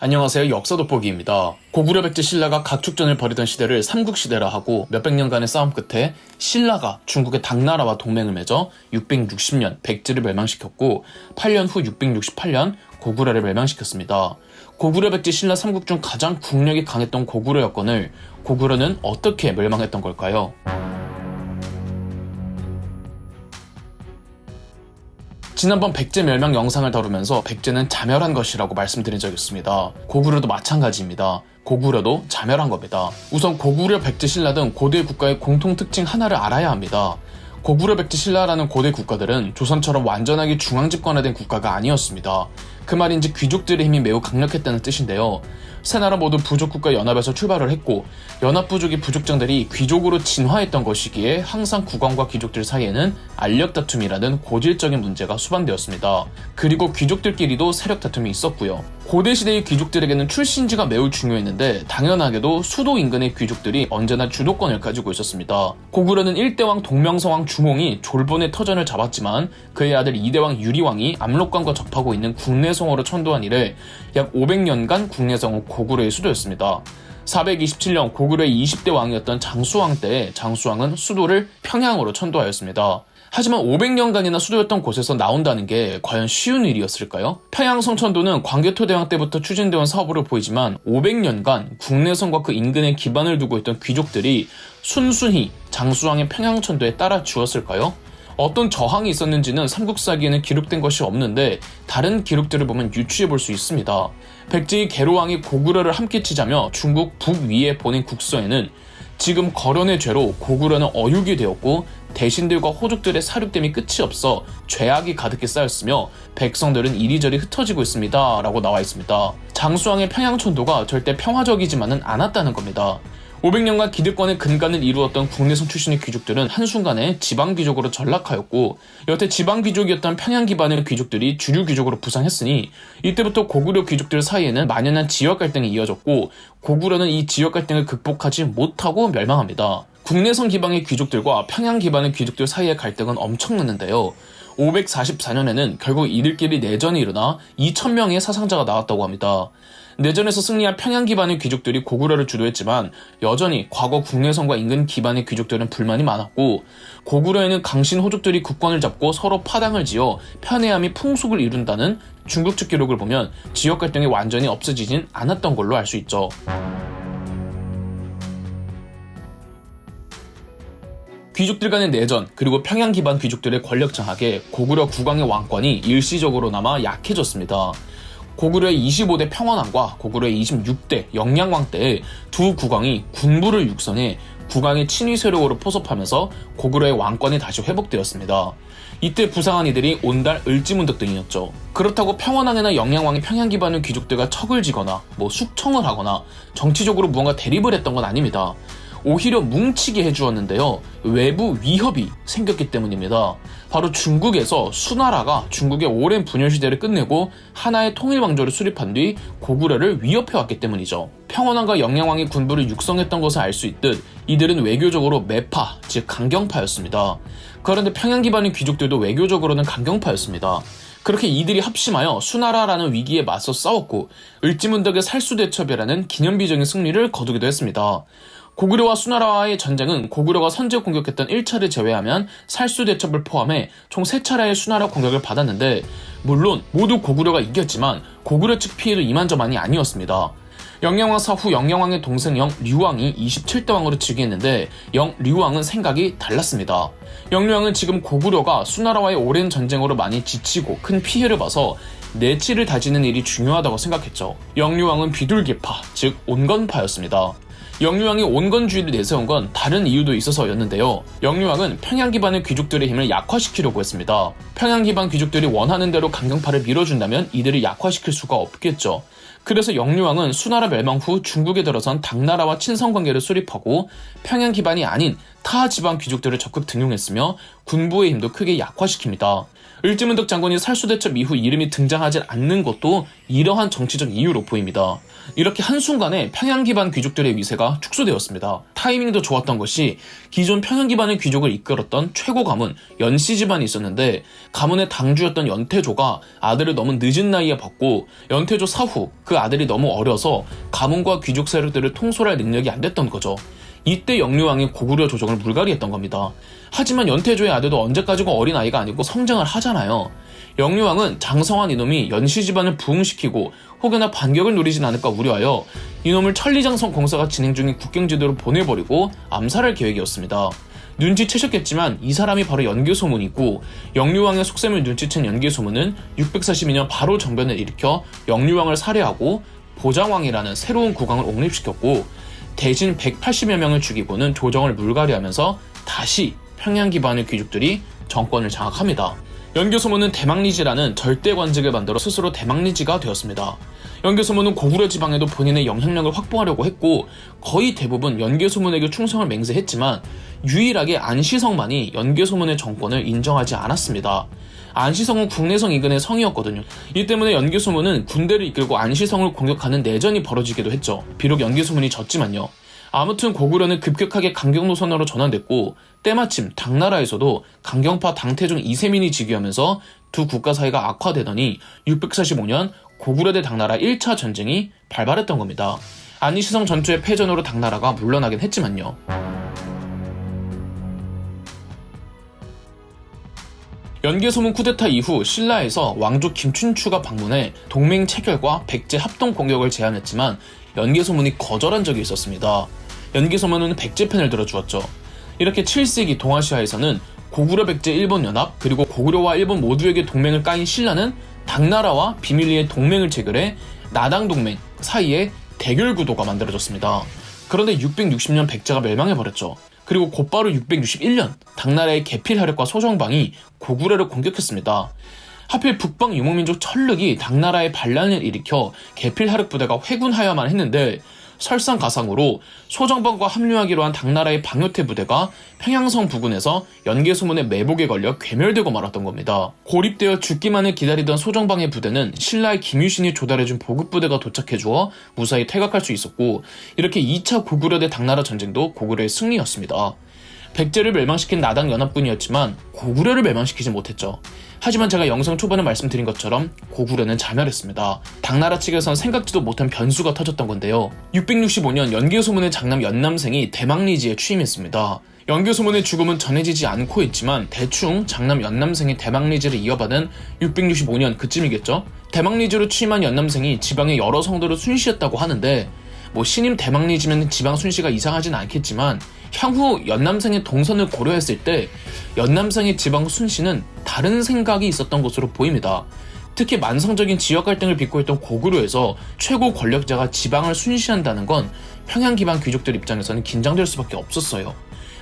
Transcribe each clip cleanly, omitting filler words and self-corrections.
안녕하세요. 역사 돋보기입니다. 고구려 백제 신라가 각축전을 벌이던 시대를 삼국시대라 하고 몇백 년간의 싸움 끝에 신라가 중국의 당나라와 동맹을 맺어 660년 백제를 멸망시켰고 8년 후 668년 고구려를 멸망시켰습니다. 고구려 백제 신라 삼국 중 가장 국력이 강했던 고구려 여건을 고구려는 어떻게 멸망했던 걸까요? 지난번 백제 멸망 영상을 다루면서 백제는 자멸한 것이라고 말씀드린 적이 있습니다. 고구려도 마찬가지입니다. 고구려도 자멸한 겁니다. 우선 고구려 백제 신라 등 고대 국가의 공통 특징 하나를 알아야 합니다. 고구려 백제 신라라는 고대 국가들은 조선처럼 완전하게 중앙 집권화된 국가가 아니었습니다. 그 말인지 귀족들의 힘이 매우 강력했다는 뜻인데요. 세 나라 모두 부족국가 연합에서 출발을 했고 연합부족의 부족장들이 귀족으로 진화했던 것이기에 항상 국왕과 귀족들 사이에는 알력 다툼이라는 고질적인 문제가 수반되었습니다. 그리고 귀족들끼리도 세력 다툼이 있었고요. 고대시대의 귀족들에게는 출신지가 매우 중요했는데 당연하게도 수도 인근의 귀족들이 언제나 주도권을 가지고 있었습니다. 고구려는 1대왕 동명성왕 주몽이 졸본의 터전을 잡았지만 그의 아들 2대왕 유리왕이 압록강과 접하고 있는 국내성으로 천도한 이래 약 500년간 국내성은 고구려의 수도였습니다. 427년 고구려의 20대 왕이었던 장수왕 때 장수왕은 수도를 평양으로 천도하였습니다. 하지만 500년간이나 수도였던 곳에서 나온다는 게 과연 쉬운 일이었을까요? 평양 성천도는 광개토대왕 때부터 추진되어 온 사업으로 보이지만 500년간 국내성과 그 인근에 기반을 두고 있던 귀족들이 순순히 장수왕의 평양천도에 따라 주었을까요? 어떤 저항이 있었는지는 삼국사기에는 기록된 것이 없는데 다른 기록들을 보면 유추해 볼 수 있습니다. 백제의 계로왕이 고구려를 함께 치자며 중국 북위에 보낸 국서에는 지금 거련의 죄로 고구려는 어육이 되었고 대신들과 호족들의 사륙됨이 끝이 없어 죄악이 가득히 쌓였으며 백성들은 이리저리 흩어지고 있습니다 라고 나와 있습니다. 장수왕의 평양천도가 절대 평화적이지만은 않았다는 겁니다. 500년간 기득권의 근간을 이루었던 국내성 출신의 귀족들은 한순간에 지방귀족으로 전락하였고 여태 지방귀족이었던 평양 기반의 귀족들이 주류 귀족으로 부상했으니 이때부터 고구려 귀족들 사이에는 만연한 지역 갈등이 이어졌고 고구려는 이 지역 갈등을 극복하지 못하고 멸망합니다. 국내성 기반의 귀족들과 평양 기반의 귀족들 사이의 갈등은 엄청났는데요. 544년에는 결국 이들끼리 내전이 일어나 2000명의 사상자가 나왔다고 합니다. 내전에서 승리한 평양 기반의 귀족들이 고구려를 주도했지만 여전히 과거 국내성과 인근 기반의 귀족들은 불만이 많았고 고구려에는 강신 호족들이 국권을 잡고 서로 파당을 지어 편애함이 풍속을 이룬다는 중국 측 기록을 보면 지역 갈등이 완전히 없어지진 않았던 걸로 알 수 있죠. 귀족들 간의 내전 그리고 평양 기반 귀족들의 권력 장악에 고구려 국왕의 왕권이 일시적으로나마 약해졌습니다. 고구려의 25대 평원왕과 고구려의 26대 영양왕 때에 두 국왕이 군부를 육성해 국왕의 친위 세력으로 포섭하면서 고구려의 왕권이 다시 회복되었습니다. 이때 부상한 이들이 온달, 을지문덕 등이었죠. 그렇다고 평원왕이나 영양왕이 평양 기반의 귀족들과 척을 지거나 숙청을 하거나 정치적으로 무언가 대립을 했던 건 아닙니다. 오히려 뭉치게 해주었는데요. 외부 위협이 생겼기 때문입니다. 바로 중국에서 수나라가 중국의 오랜 분열 시대를 끝내고 하나의 통일왕조를 수립한 뒤 고구려를 위협해왔기 때문이죠. 평원왕과 영양왕이 군부를 육성했던 것을 알 수 있듯 이들은 외교적으로 매파, 즉 강경파였습니다. 그런데 평양 기반의 귀족들도 외교적으로는 강경파였습니다. 그렇게 이들이 합심하여 수나라라는 위기에 맞서 싸웠고 을지문덕의 살수대첩이라는 기념비적인 승리를 거두기도 했습니다. 고구려와 수나라와의 전쟁은 고구려가 선제 공격했던 1차를 제외하면 살수대첩을 포함해 총 3차례의 수나라 공격을 받았는데 물론 모두 고구려가 이겼지만 고구려 측 피해도 이만저만이 아니었습니다. 영양왕 사후 영양왕의 동생 영류왕이 27대 왕으로 즉위했는데 영류왕은 생각이 달랐습니다. 영류왕은 지금 고구려가 수나라와의 오랜 전쟁으로 많이 지치고 큰 피해를 봐서 내치를 다지는 일이 중요하다고 생각했죠. 영류왕은 비둘기파, 즉 온건파였습니다. 영류왕이 온건주의를 내세운 건 다른 이유도 있어서였는데요. 영류왕은 평양 기반의 귀족들의 힘을 약화시키려고 했습니다. 평양 기반 귀족들이 원하는 대로 강경파를 밀어준다면 이들을 약화시킬 수가 없겠죠. 그래서 영류왕은 수나라 멸망 후 중국에 들어선 당나라와 친선 관계를 수립하고 평양 기반이 아닌 타 지방 귀족들을 적극 등용했으며 군부의 힘도 크게 약화시킵니다. 을지문덕 장군이 살수대첩 이후 이름이 등장하지 않는 것도 이러한 정치적 이유로 보입니다. 이렇게 한순간에 평양 기반 귀족들의 위세가 축소되었습니다. 타이밍도 좋았던 것이 기존 평양 기반의 귀족을 이끌었던 최고 가문 연씨 집안이 있었는데 가문의 당주였던 연태조가 아들을 너무 늦은 나이에 받고 연태조 사후 그 아들이 너무 어려서 가문과 귀족 세력들을 통솔할 능력이 안 됐던 거죠. 이때 영류왕이 고구려 조정을 물갈이했던 겁니다. 하지만 연태조의 아들도 언제까지고 어린아이가 아니고 성장을 하잖아요. 영류왕은 장성환 이놈이 연씨 집안을 부흥시키고 혹여나 반격을 노리진 않을까 우려하여 이놈을 천리장성 공사가 진행 중인 국경지도로 보내버리고 암살할 계획이었습니다. 눈치채셨겠지만 이 사람이 바로 연개소문이고 영류왕의 속셈을 눈치챈 연개소문은 642년 바로 정변을 일으켜 영류왕을 살해하고 보장왕이라는 새로운 국왕을 옹립시켰고 대신 180여 명을 죽이고는 조정을 물갈이하면서 다시 평양 기반의 귀족들이 정권을 장악합니다. 연개소문은 대망리지라는 절대관직을 만들어 스스로 대망리지가 되었습니다. 연개소문은 고구려 지방에도 본인의 영향력을 확보하려고 했고 거의 대부분 연개소문에게 충성을 맹세했지만 유일하게 안시성만이 연개소문의 정권을 인정하지 않았습니다. 안시성은 국내성 인근의 성이었거든요. 이 때문에 연개소문은 군대를 이끌고 안시성을 공격하는 내전이 벌어지기도 했죠. 비록 연개소문이 졌지만요. 아무튼 고구려는 급격하게 강경 노선으로 전환됐고 때마침 당나라에서도 강경파 당태종 이세민이 즉위하면서 두 국가 사이가 악화되더니 645년 고구려 대 당나라 1차 전쟁이 발발했던 겁니다. 안시성 전투의 패전으로 당나라가 물러나긴 했지만요. 연개소문 쿠데타 이후 신라에서 왕조 김춘추가 방문해 동맹 체결과 백제 합동 공격을 제안했지만 연개소문이 거절한 적이 있었습니다. 연개소문은 백제 편을 들어주었죠. 이렇게 7세기 동아시아에서는 고구려 백제 일본 연합 그리고 고구려와 일본 모두에게 동맹을 까인 신라는 당나라와 비밀리에 동맹을 체결해 나당 동맹 사이에 대결 구도가 만들어졌습니다. 그런데 660년 백제가 멸망해버렸죠. 그리고 곧바로 661년 당나라의 개필하륵과 소정방이 고구려를 공격했습니다. 하필 북방 유목민족 천륵이 당나라의 반란을 일으켜 개필하륵 부대가 회군하여야만 했는데 설상가상으로 소정방과 합류하기로 한 당나라의 방요태 부대가 평양성 부근에서 연개소문의 매복에 걸려 괴멸되고 말았던 겁니다. 고립되어 죽기만을 기다리던 소정방의 부대는 신라의 김유신이 조달해준 보급부대가 도착해주어 무사히 퇴각할 수 있었고 이렇게 2차 고구려 대 당나라 전쟁도 고구려의 승리였습니다. 백제를 멸망시킨 나당 연합군이었지만 고구려를 멸망시키지 못했죠. 하지만 제가 영상 초반에 말씀드린 것처럼 고구려는 자멸했습니다. 당나라 측에선 생각지도 못한 변수가 터졌던 건데요. 665년 연개소문의 장남 연남생이 대망리지에 취임했습니다. 연개소문의 죽음은 전해지지 않고 있지만 대충 장남 연남생이 대망리지를 이어받은 665년 그쯤이겠죠? 대망리지로 취임한 연남생이 지방의 여러 성도를 순시했다고 하는데 신임 대망리지면 지방 순시가 이상하진 않겠지만 향후 연남생의 동선을 고려했을 때 연남생의 지방 순시는 다른 생각이 있었던 것으로 보입니다. 특히 만성적인 지역 갈등을 빚고 있던 고구려에서 최고 권력자가 지방을 순시한다는 건 평양 기반 귀족들 입장에서는 긴장될 수밖에 없었어요.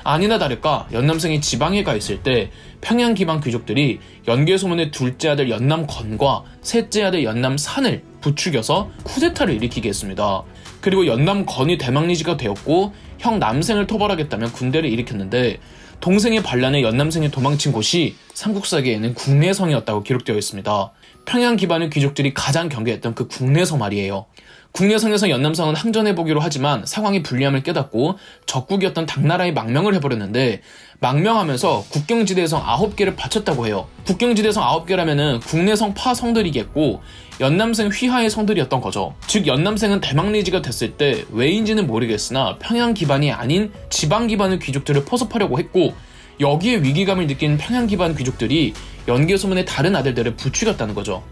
아니나 다를까 연남생이 지방에 가 있을 때 평양 기반 귀족들이 연개소문의 둘째 아들 연남건과 셋째 아들 연남산을 부추겨서 쿠데타를 일으키게 했습니다. 그리고 연남건이 대망리지가 되었고 형 남생을 토벌하겠다며 군대를 일으켰는데 동생의 반란에 연남생이 도망친 곳이 삼국사기에는 국내성이었다고 기록되어 있습니다. 평양 기반의 귀족들이 가장 경계했던 그 국내성 말이에요. 국내성에서 연남성은 항전해보기로 하지만 상황이 불리함을 깨닫고 적국이었던 당나라에 망명을 해버렸는데 망명하면서 국경지대성 9개를 바쳤다고 해요. 국경지대성 9개라면은 국내성 파 성들이겠고 연남생 휘하의 성들이었던 거죠. 즉 연남생은 대망리지가 됐을 때 왜인지는 모르겠으나 평양 기반이 아닌 지방 기반의 귀족들을 포섭하려고 했고 여기에 위기감을 느낀 평양 기반 귀족들이 연개소문의 다른 아들들을 부추겼다는 거죠.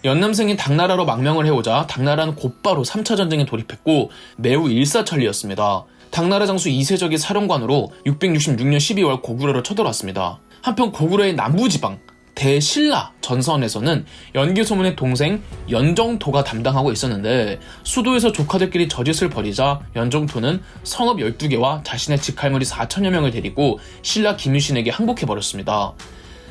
연남생이 당나라로 망명을 해오자 당나라는 곧바로 3차 전쟁에 돌입했고 매우 일사천리였습니다. 당나라 장수 이세적이 사령관으로 666년 12월 고구려를 쳐들어왔습니다. 한편 고구려의 남부지방 대신라 전선에서는 연개소문의 동생 연정토가 담당하고 있었는데 수도에서 조카들끼리 저짓을 벌이자 연정토는 성읍 12개와 자신의 직할머니 4천여 명을 데리고 신라 김유신에게 항복해버렸습니다.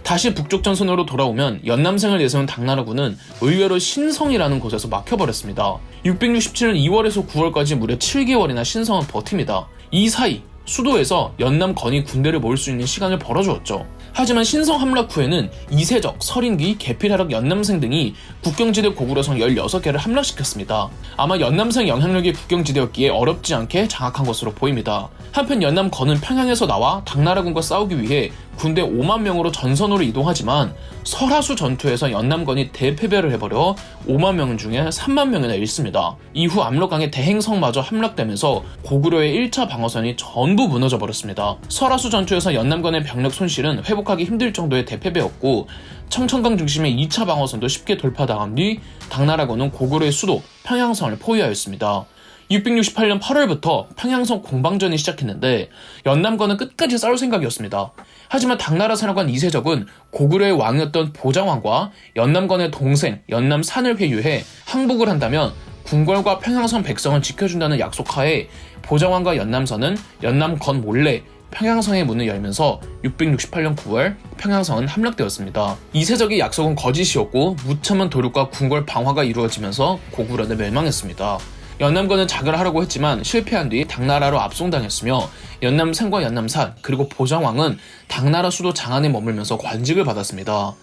다시 북쪽 전선으로 돌아오면 연남생을 내세운 당나라군은 의외로 신성이라는 곳에서 막혀버렸습니다. 667년 2월에서 9월까지 무려 7개월이나 신성은 버팁니다. 이 사이 수도에서 연남건이 군대를 모을 수 있는 시간을 벌어주었죠. 하지만 신성 함락 후에는 이세적, 설인기, 계필하락 연남생 등이 국경지대 고구려성 16개를 함락시켰습니다. 아마 연남생 영향력이 국경지대였기에 어렵지 않게 장악한 것으로 보입니다. 한편 연남건은 평양에서 나와 당나라군과 싸우기 위해 군대 5만 명으로 전선으로 이동하지만 설하수 전투에서 연남건이 대패배를 해버려 5만 명 중에 3만 명이나 잃습니다. 이후 압록강의 대행성마저 함락되면서 고구려의 1차 방어선이 전부 무너져버렸습니다. 설하수 전투에서 연남건의 병력 손실은 회복하기 힘들 정도의 대패배였고 청천강 중심의 2차 방어선도 쉽게 돌파당한 뒤 당나라군은 고구려의 수도 평양성을 포위하였습니다. 668년 8월부터 평양성 공방전이 시작했는데 연남건은 끝까지 싸울 생각이었습니다. 하지만 당나라 사령관 이세적은 고구려의 왕이었던 보장왕과 연남건의 동생 연남산을 회유해 항복을 한다면 궁궐과 평양성 백성을 지켜준다는 약속하에 보장왕과 연남선은 연남건 몰래 평양성의 문을 열면서 668년 9월 평양성은 함락되었습니다. 이세적의 약속은 거짓이었고 무참한 도륙과 궁궐 방화가 이루어지면서 고구려는 멸망했습니다. 연남건은 자결을 하려고 했지만 실패한 뒤 당나라로 압송당했으며 연남생과 연남산 그리고 보장왕은 당나라 수도 장안에 머물면서 관직을 받았습니다.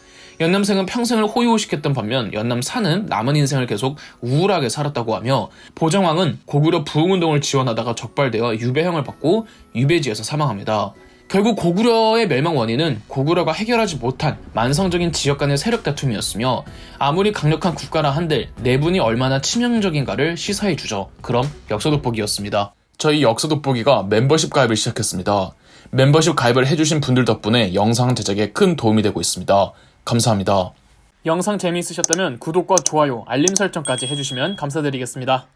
연남생은 평생을 호의호식했던 반면 연남산은 남은 인생을 계속 우울하게 살았다고 하며 보장왕은 고구려 부흥운동을 지원하다가 적발되어 유배형을 받고 유배지에서 사망합니다. 결국 고구려의 멸망 원인은 고구려가 해결하지 못한 만성적인 지역 간의 세력 다툼이었으며 아무리 강력한 국가라 한들 내분이 얼마나 치명적인가를 시사해주죠. 그럼 역사 돋보기였습니다. 저희 역사 돋보기가 멤버십 가입을 시작했습니다. 멤버십 가입을 해주신 분들 덕분에 영상 제작에 큰 도움이 되고 있습니다. 감사합니다. 영상 재미있으셨다면 구독과 좋아요, 알림 설정까지 해주시면 감사드리겠습니다.